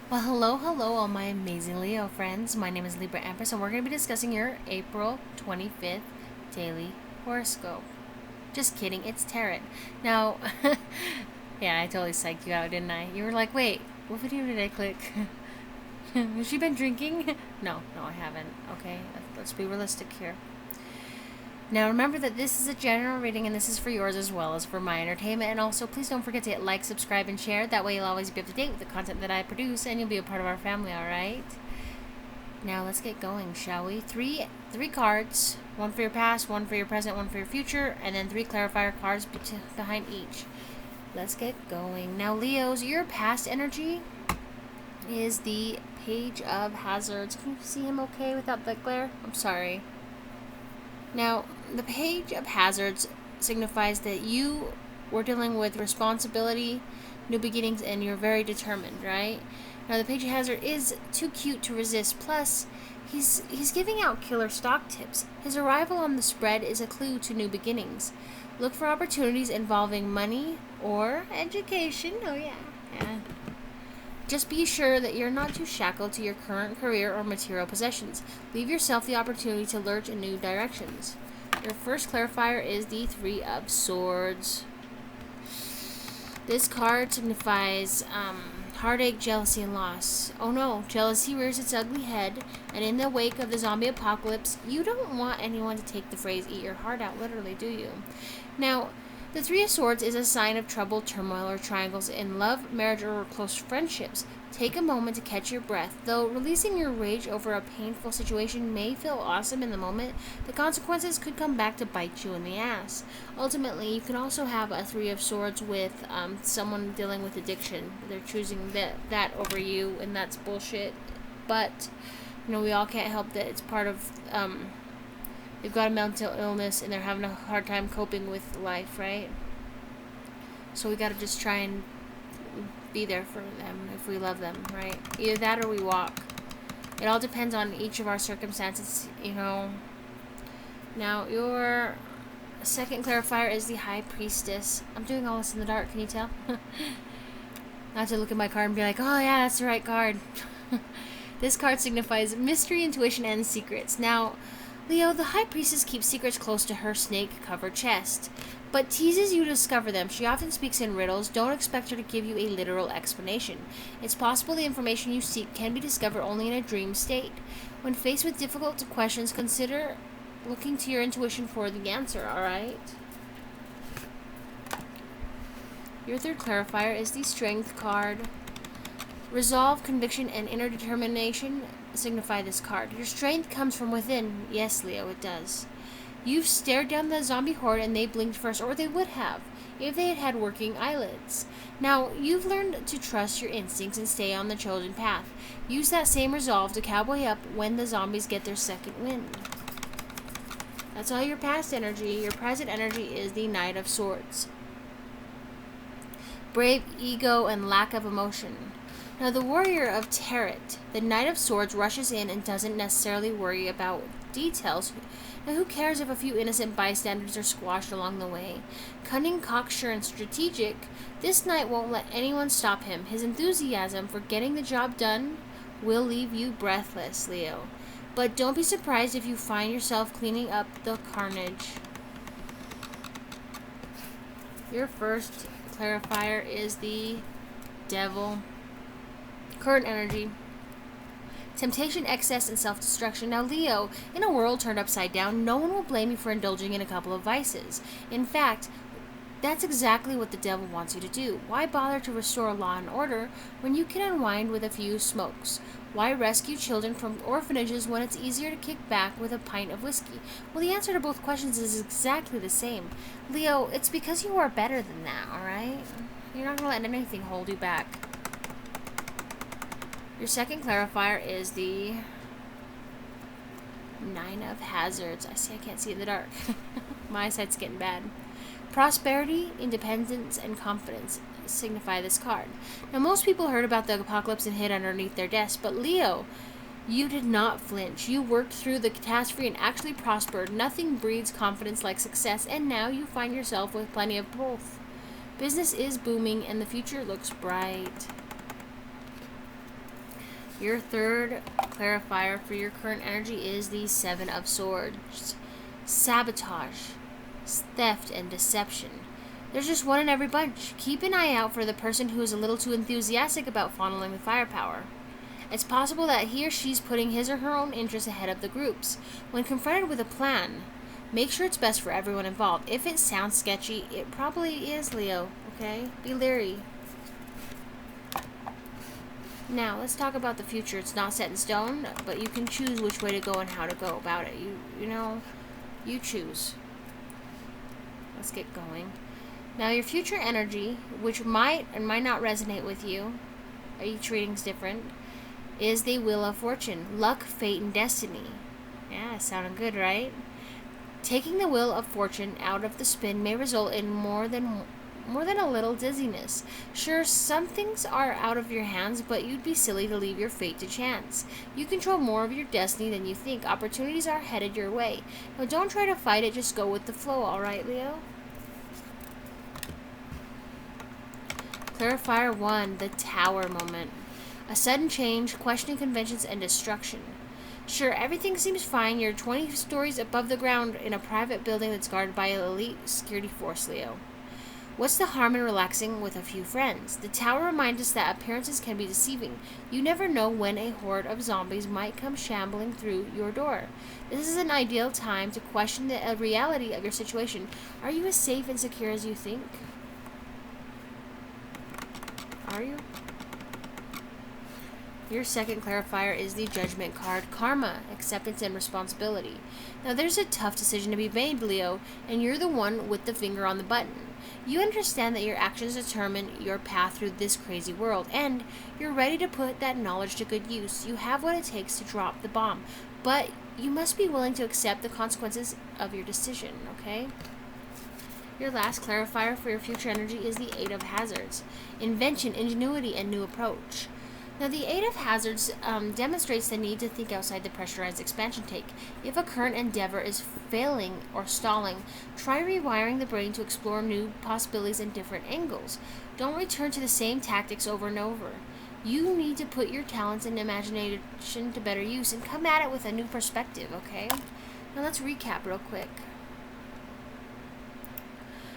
Well, hello, all my amazing Leo friends. My name is Libra Empress, and we're going to be discussing your April 25th daily horoscope. Just kidding, it's tarot. Now, yeah, I totally psyched you out, didn't I? You were like, wait, what video did I click? Has she been drinking? No, I haven't. Okay, let's be realistic here. Now remember that this is a general reading and this is for yours as well as for my entertainment. And also, please don't forget to hit like, subscribe, and share. That way you'll always be up to date with the content that I produce and you'll be a part of our family, alright? Now let's get going, shall we? Three cards. One for your past, one for your present, one for your future, and then three clarifier cards behind each. Let's get going. Now Leos, your past energy is the Page of Hazards. Can you see him okay without the glare? I'm sorry. Now, the Page of Hazards signifies that you were dealing with responsibility, new beginnings, and you're very determined, right? Now, the Page of Hazard is too cute to resist. Plus, he's giving out killer stock tips. His arrival on the spread is a clue to new beginnings. Look for opportunities involving money or education. Oh, yeah. Just be sure that you're not too shackled to your current career or material possessions. Leave yourself the opportunity to lurch in new directions. Your first clarifier is the Three of Swords. This card signifies heartache, jealousy, and loss. Oh no, jealousy rears its ugly head, and in the wake of the zombie apocalypse, you don't want anyone to take the phrase eat your heart out literally, do you? Now, the Three of Swords is a sign of trouble, turmoil, or triangles in love, marriage, or close friendships. Take a moment to catch your breath. Though releasing your rage over a painful situation may feel awesome in the moment, the consequences could come back to bite you in the ass. Ultimately, you can also have a Three of Swords with someone dealing with addiction. They're choosing that over you, and that's bullshit. But, we all can't help that it's part of... they've got a mental illness and they're having a hard time coping with life, right? So we gotta just try and be there for them if we love them, right? Either that or we walk. It all depends on each of our circumstances, Now, your second clarifier is the High Priestess. I'm doing all this in the dark, can you tell? I have to look at my card and be like, oh yeah, that's the right card. This card signifies mystery, intuition, and secrets. Now, Leo, the High Priestess keeps secrets close to her snake-covered chest, but teases you to discover them. She often speaks in riddles. Don't expect her to give you a literal explanation. It's possible the information you seek can be discovered only in a dream state. When faced with difficult questions, consider looking to your intuition for the answer, alright? Your third clarifier is the Strength card. Resolve, conviction, and inner determination signify this card. Your strength comes from within. Yes, Leo, it does. You've stared down the zombie horde and they blinked first, or they would have, if they had had working eyelids. Now, you've learned to trust your instincts and stay on the chosen path. Use that same resolve to cowboy up when the zombies get their second wind. That's all your past energy. Your present energy is the Knight of Swords. Brave, ego, and lack of emotion. Now, the Warrior of Tarot, the Knight of Swords, rushes in and doesn't necessarily worry about details. Now, who cares if a few innocent bystanders are squashed along the way? Cunning, cocksure, and strategic, this knight won't let anyone stop him. His enthusiasm for getting the job done will leave you breathless, Leo. But don't be surprised if you find yourself cleaning up the carnage. Your first clarifier is the Devil. Current energy. Temptation, excess, and self-destruction. Now, Leo, in a world turned upside down, no one will blame you for indulging in a couple of vices. In fact, that's exactly what the devil wants you to do. Why bother to restore law and order when you can unwind with a few smokes? Why rescue children from orphanages when it's easier to kick back with a pint of whiskey? Well, the answer to both questions is exactly the same. Leo, it's because you are better than that, alright? You're not going to let anything hold you back. Your second clarifier is the Nine of Hazards. I can't see in the dark. My eyesight's getting bad. Prosperity, independence, and confidence signify this card. Now, most people heard about the apocalypse and hid underneath their desks, but Leo, you did not flinch. You worked through the catastrophe and actually prospered. Nothing breeds confidence like success, and now you find yourself with plenty of both. Business is booming, and the future looks bright. Your third clarifier for your current energy is the Seven of Swords. Sabotage, theft, and deception. There's just one in every bunch. Keep an eye out for the person who is a little too enthusiastic about funneling the firepower. It's possible that he or she's putting his or her own interests ahead of the group's. When confronted with a plan, make sure it's best for everyone involved. If it sounds sketchy, it probably is, Leo, okay? Be leery. Now, let's talk about the future. It's not set in stone, but you can choose which way to go and how to go about it. You choose. Let's get going. Now, your future energy, which might and might not resonate with you, each reading's different, is the Wheel of Fortune. Luck, fate, and destiny. Yeah, sounding good, right? Taking the Wheel of Fortune out of the spin may result in more than a little dizziness. Sure, some things are out of your hands, but you'd be silly to leave your fate to chance. You control more of your destiny than you think. Opportunities are headed your way. Now, don't try to fight it, just go with the flow, alright, Leo? Clarifier 1, the Tower moment. A sudden change, questioning conventions, and destruction. Sure, everything seems fine. You're 20 stories above the ground in a private building that's guarded by an elite security force, Leo. What's the harm in relaxing with a few friends? The tower reminds us that appearances can be deceiving. You never know when a horde of zombies might come shambling through your door. This is an ideal time to question the reality of your situation. Are you as safe and secure as you think? Are you? Your second clarifier is the Judgment card, Karma, acceptance and responsibility. Now, there's a tough decision to be made, Leo, and you're the one with the finger on the button. You understand that your actions determine your path through this crazy world, and you're ready to put that knowledge to good use. You have what it takes to drop the bomb, but you must be willing to accept the consequences of your decision, okay? Your last clarifier for your future energy is the Eight of Hazards, invention, ingenuity, and new approach. Now, the Eight of Hazards demonstrates the need to think outside the pressurized expansion tank. If a current endeavor is failing or stalling, try rewiring the brain to explore new possibilities and different angles. Don't return to the same tactics over and over. You need to put your talents and imagination to better use and come at it with a new perspective, okay? Now, let's recap real quick.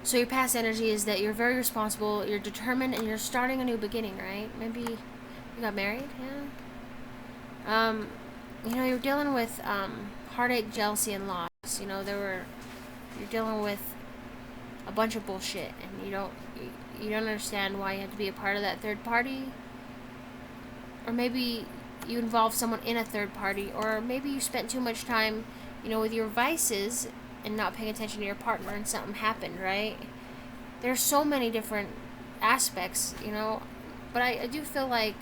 So your past energy is that you're very responsible, you're determined, and you're starting a new beginning, right? Maybe you got married, yeah? You're dealing with heartache, jealousy, and loss. You're dealing with a bunch of bullshit, and you don't understand why you have to be a part of that third party. Or maybe you involve someone in a third party, or maybe you spent too much time, with your vices and not paying attention to your partner, and something happened, right? There's so many different aspects, but I do feel like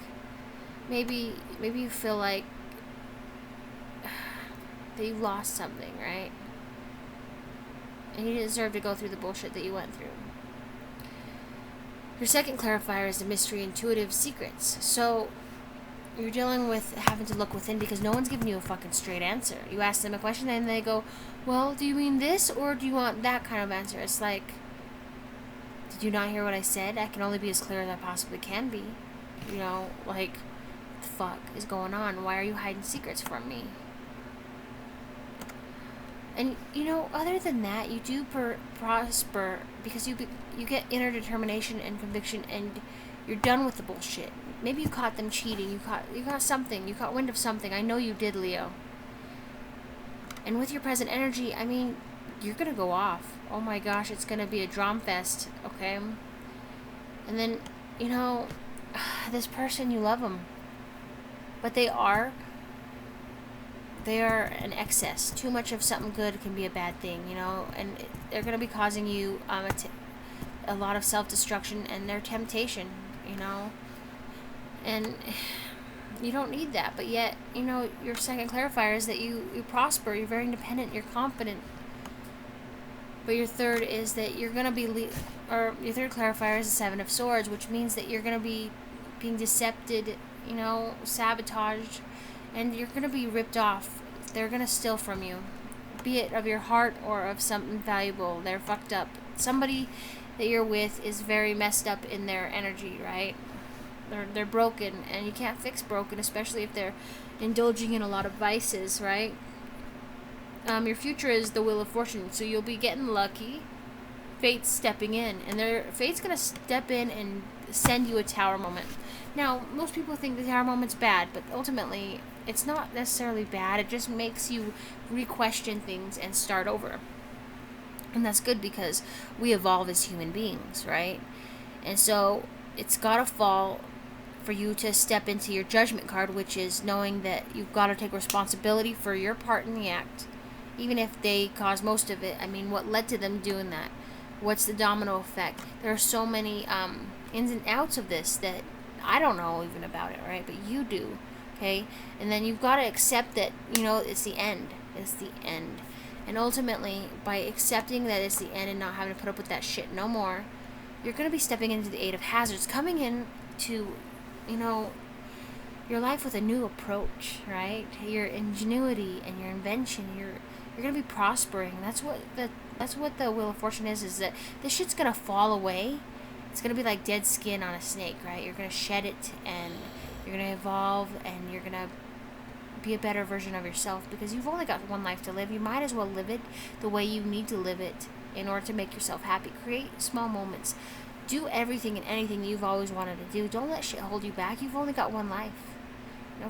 maybe you feel like that you lost something, right? And you deserve to go through the bullshit that you went through. Your second clarifier is the mystery, intuitive secrets. So you're dealing with having to look within because no one's giving you a fucking straight answer. You ask them a question and they go, well, do you mean this or do you want that kind of answer? It's like, did you not hear what I said? I can only be as clear as I possibly can be. What the fuck is going on? Why are you hiding secrets from me? And, other than that, you do prosper because you get inner determination and conviction, and you're done with the bullshit. Maybe you caught them cheating. You caught something. You caught wind of something. I know you did, Leo. And with your present energy, you're going to go off. Oh my gosh, it's going to be a drum fest, okay? And then, this person, you love them. But they are an excess. Too much of something good can be a bad thing, and they're going to be causing you a lot of self-destruction and their temptation, and you don't need that. But yet, your second clarifier is that you prosper, you're very independent, you're confident. But your third is that you're going to be your third clarifier is the Seven of Swords, which means that you're going to be being decepted, sabotaged, and you're going to be ripped off. They're going to steal from you, be it of your heart or of something valuable. They're fucked up. Somebody that you're with is very messed up in their energy, right? They're broken, and you can't fix broken, especially if they're indulging in a lot of vices, right? Your future is the wheel of fortune, so you'll be getting lucky. Fate's stepping in, and fate's gonna step in and send you a tower moment. Now, most people think the tower moment's bad, but ultimately, it's not necessarily bad. It just makes you re-question things and start over. And that's good because we evolve as human beings, right? And so it's got to fall for you to step into your judgment card, which is knowing that you've got to take responsibility for your part in the act, even if they caused most of it. I mean, what led to them doing that? What's the domino effect? There are so many ins and outs of this that I don't know even about it, right? But you do, okay? And then you've got to accept that, it's the end. It's the end. And ultimately, by accepting that it's the end and not having to put up with that shit no more, you're going to be stepping into the eight of hazards, coming in to, your life with a new approach, right? Your ingenuity and your invention, you're going to be prospering. That's what the Wheel of Fortune is that this shit's going to fall away. It's going to be like dead skin on a snake, right? You're going to shed it, and you're going to evolve, and you're going to be a better version of yourself, because you've only got one life to live. You might as well live it the way you need to live it in order to make yourself happy. Create small moments. Do everything and anything you've always wanted to do. Don't let shit hold you back. You've only got one life.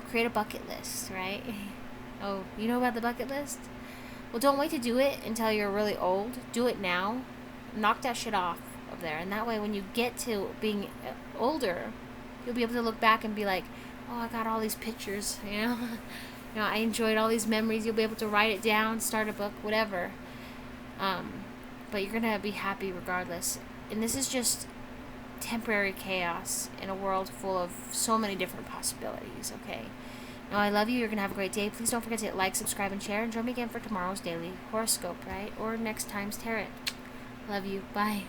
Create a bucket list, right? Oh, you know about the bucket list? Well, don't wait to do it until you're really old. Do it now. Knock that shit off of there. And that way, when you get to being older, you'll be able to look back and be like, oh, I got all these pictures, I enjoyed all these memories. You'll be able to write it down, start a book, whatever. But you're going to be happy regardless. And this is just temporary chaos in a world full of so many different possibilities, okay? Now, I love you. You're going to have a great day. Please don't forget to hit like, subscribe, and share. And join me again for tomorrow's daily horoscope, right? Or next time's tarot. Love you. Bye.